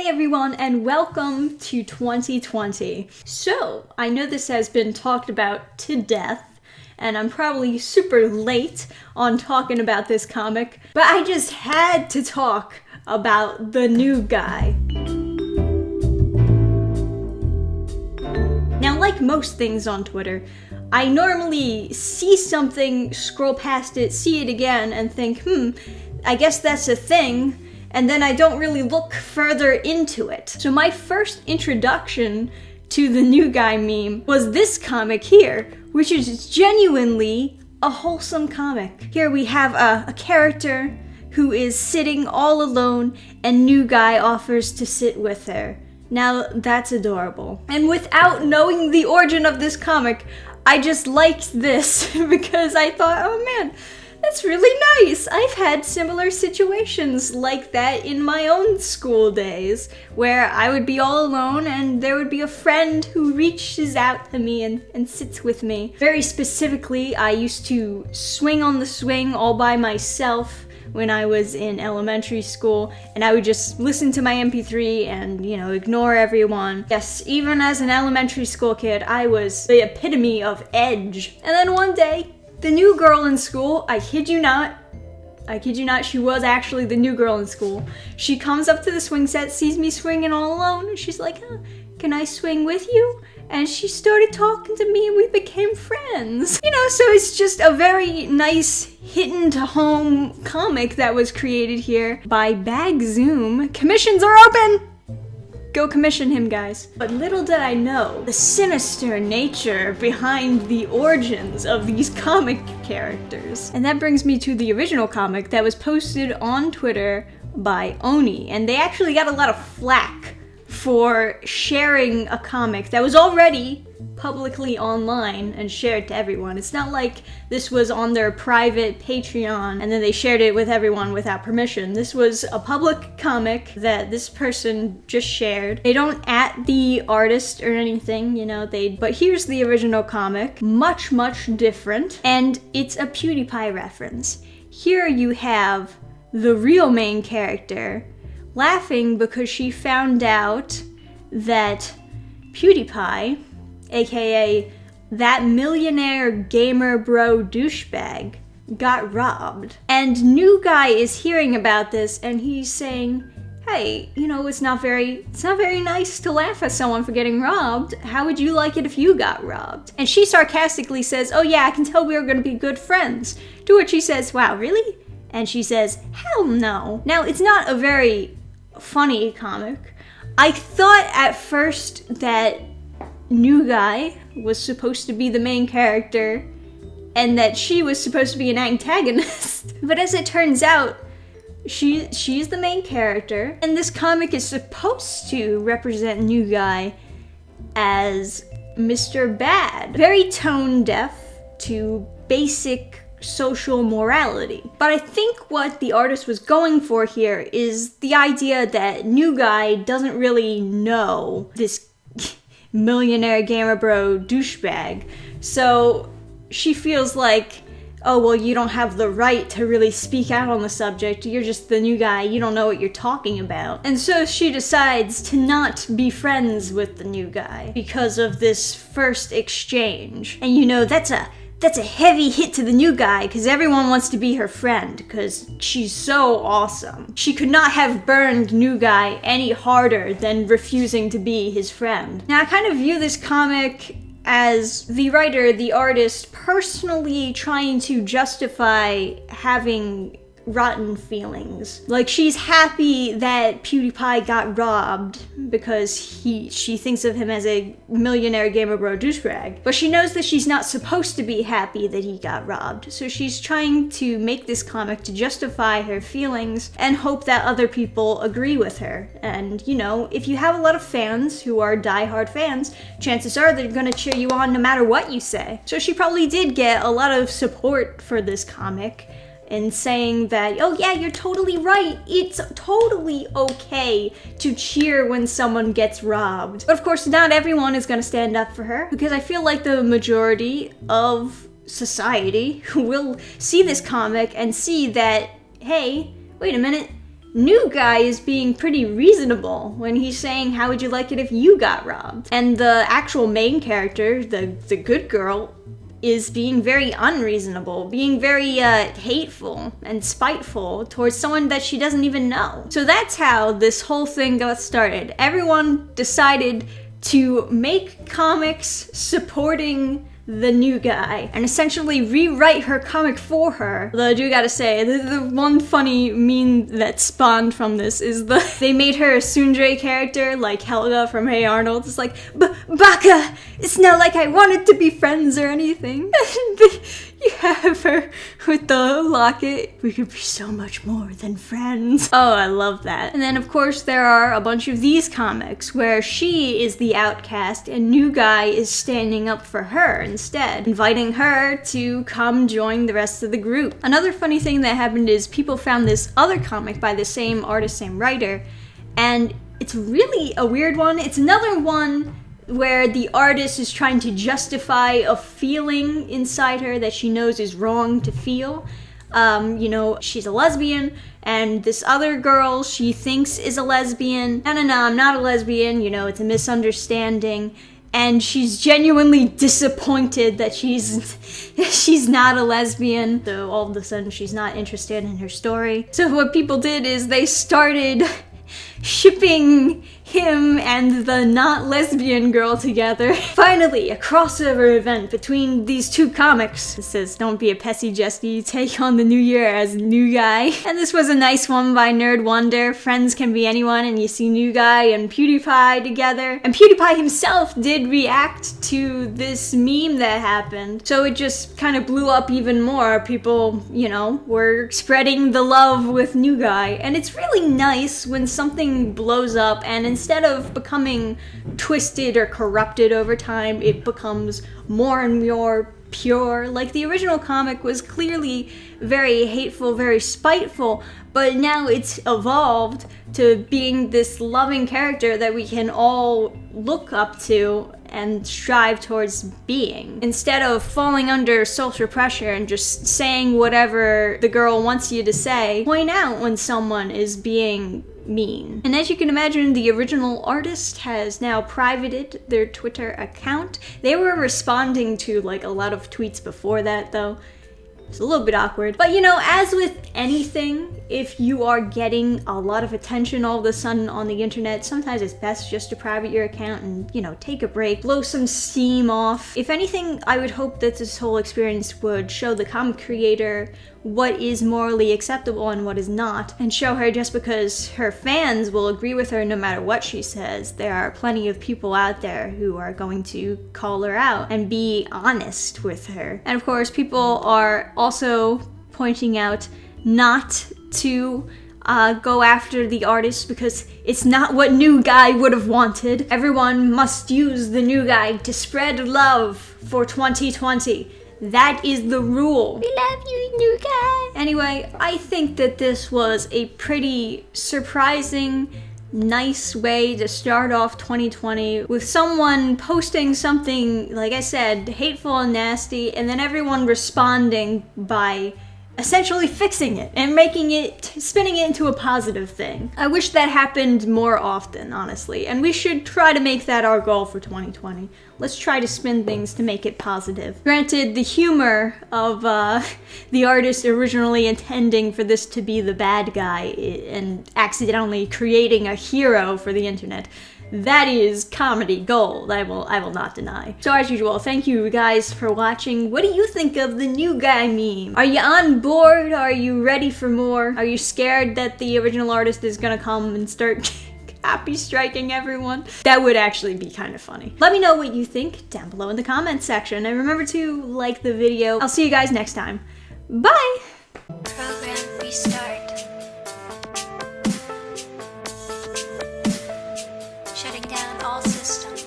Hey everyone, and welcome to 2020. So, I know this has been talked about to death, and I'm probably super late on talking about this comic, but I just had to talk about The New Guy. Now, like most things on Twitter, I normally see something, scroll past it, see it again, and think, I guess that's a thing, and then I don't really look further into it. So my first introduction to the New Guy meme was this comic here, which is genuinely a wholesome comic. Here we have a character who is sitting all alone, and New Guy offers to sit with her. Now, that's adorable. And without knowing the origin of this comic, I just liked this because I thought, oh man, that's really nice. I've had similar situations like that in my own school days, where I would be all alone and there would be a friend who reaches out to me and sits with me. Very specifically, I used to swing on the swing all by myself when I was in elementary school, and I would just listen to my MP3 and, ignore everyone. Yes, even as an elementary school kid, I was the epitome of edge. And then one day, the new girl in school, I kid you not, she was actually the new girl in school. She comes up to the swing set, sees me swinging all alone, and she's like, can I swing with you? And she started talking to me and we became friends. So it's just a very nice hidden to home comic that was created here by Bag Zoom. Commissions are open! Go commission him, guys. But little did I know the sinister nature behind the origins of these comic characters. And that brings me to the original comic that was posted on Twitter by Oni. And they actually got a lot of flack for sharing a comic that was already publicly online and shared to everyone. It's not like this was on their private Patreon and then they shared it with everyone without permission. This was a public comic that this person just shared. They don't @ the artist or anything, but here's the original comic. Much, much different. And it's a PewDiePie reference. Here you have the real main character laughing because she found out that PewDiePie, aka that millionaire gamer bro douchebag, got robbed. And New Guy is hearing about this and he's saying, hey, it's not very nice to laugh at someone for getting robbed. How would you like it if you got robbed? And she sarcastically says, oh yeah, I can tell we are gonna be good friends. To which he says, wow, really? And she says, hell no. Now, it's not a very funny comic. I thought at first that New Guy was supposed to be the main character and that she was supposed to be an antagonist. But as it turns out, she's the main character, and this comic is supposed to represent New Guy as Mr. Bad. Very tone deaf to basic social morality. But I think what the artist was going for here is the idea that New Guy doesn't really know this millionaire gamer bro douchebag. So she feels like, oh, well, you don't have the right to really speak out on the subject. You're just the new guy. You don't know what you're talking about. And so she decides to not be friends with the new guy because of this first exchange. And that's a heavy hit to the new guy because everyone wants to be her friend because she's so awesome. She could not have burned New Guy any harder than refusing to be his friend. Now, I kind of view this comic as the writer, the artist, personally trying to justify having rotten feelings. Like, she's happy that PewDiePie got robbed because she thinks of him as a millionaire gamer bro douchebag. But she knows that she's not supposed to be happy that he got robbed. So she's trying to make this comic to justify her feelings and hope that other people agree with her. And, if you have a lot of fans who are diehard fans, chances are they're gonna cheer you on no matter what you say. So she probably did get a lot of support for this comic, and saying that, oh yeah, you're totally right. It's totally okay to cheer when someone gets robbed. But of course, not everyone is gonna stand up for her, because I feel like the majority of society will see this comic and see that, hey, wait a minute, New Guy is being pretty reasonable when he's saying, how would you like it if you got robbed? And the actual main character, the good girl, is being very unreasonable, being very hateful and spiteful towards someone that she doesn't even know. So that's how this whole thing got started. Everyone decided to make comics supporting the New Guy and essentially rewrite her comic for her. Although I do gotta say, the one funny meme that spawned from this is they made her a Sundre character like Helga from Hey Arnold. It's like, Baka! It's not like I wanted to be friends or anything. You have her with the locket. We could be so much more than friends. Oh, I love that. And then of course there are a bunch of these comics where she is the outcast and New Guy is standing up for her instead, inviting her to come join the rest of the group. Another funny thing that happened is people found this other comic by the same artist, same writer, and it's really a weird one. It's another one where the artist is trying to justify a feeling inside her that she knows is wrong to feel. You know, she's a lesbian, and this other girl she thinks is a lesbian. No, I'm not a lesbian, you know, it's a misunderstanding. And she's genuinely disappointed that she's not a lesbian. So all of a sudden she's not interested in her story. So what people did is they started shipping him and the not lesbian girl together. Finally, a crossover event between these two comics. It says, don't be a pessy Jessie, take on the new year as New Guy. And this was a nice one by Nerd Wonder. Friends can be anyone, and you see New Guy and PewDiePie together. And PewDiePie himself did react to this meme that happened. So it just kind of blew up even more. People, you know, were spreading the love with New Guy. And it's really nice when something blows up and instead of becoming twisted or corrupted over time, it becomes more and more pure. Like the original comic was clearly very hateful, very spiteful, but now it's evolved to being this loving character that we can all look up to and strive towards being. Instead of falling under social pressure and just saying whatever the girl wants you to say, point out when someone is being mean. And as you can imagine, the original artist has now privated their Twitter account. They were responding to like a lot of tweets before that though. It's a little bit awkward. But you know, as with anything, if you are getting a lot of attention all of a sudden on the internet, sometimes it's best just to private your account and, you know, take a break, blow some steam off. If anything, I would hope that this whole experience would show the comic creator what is morally acceptable and what is not, and show her just because her fans will agree with her no matter what she says, there are plenty of people out there who are going to call her out and be honest with her. And of course, people are also pointing out not to go after the artist because it's not what New Guy would have wanted. Everyone must use the New Guy to spread love for 2020. That is the rule. We love you, New Guy. Anyway, I think that this was a pretty surprising, nice way to start off 2020 with someone posting something, like I said, hateful and nasty, and then everyone responding by essentially fixing it and spinning it into a positive thing. I wish that happened more often, honestly, and we should try to make that our goal for 2020. Let's try to spin things to make it positive. Granted, the humor of the artist originally intending for this to be the bad guy and accidentally creating a hero for the internet, that is comedy gold, I will not deny. So as usual, thank you guys for watching. What do you think of the New Guy meme? Are you on board? Are you ready for more? Are you scared that the original artist is gonna come and start copy striking everyone? That would actually be kind of funny. Let me know what you think down below in the comments section, and remember to like the video. I'll see you guys next time. Bye! Program restart. Shutting down all systems.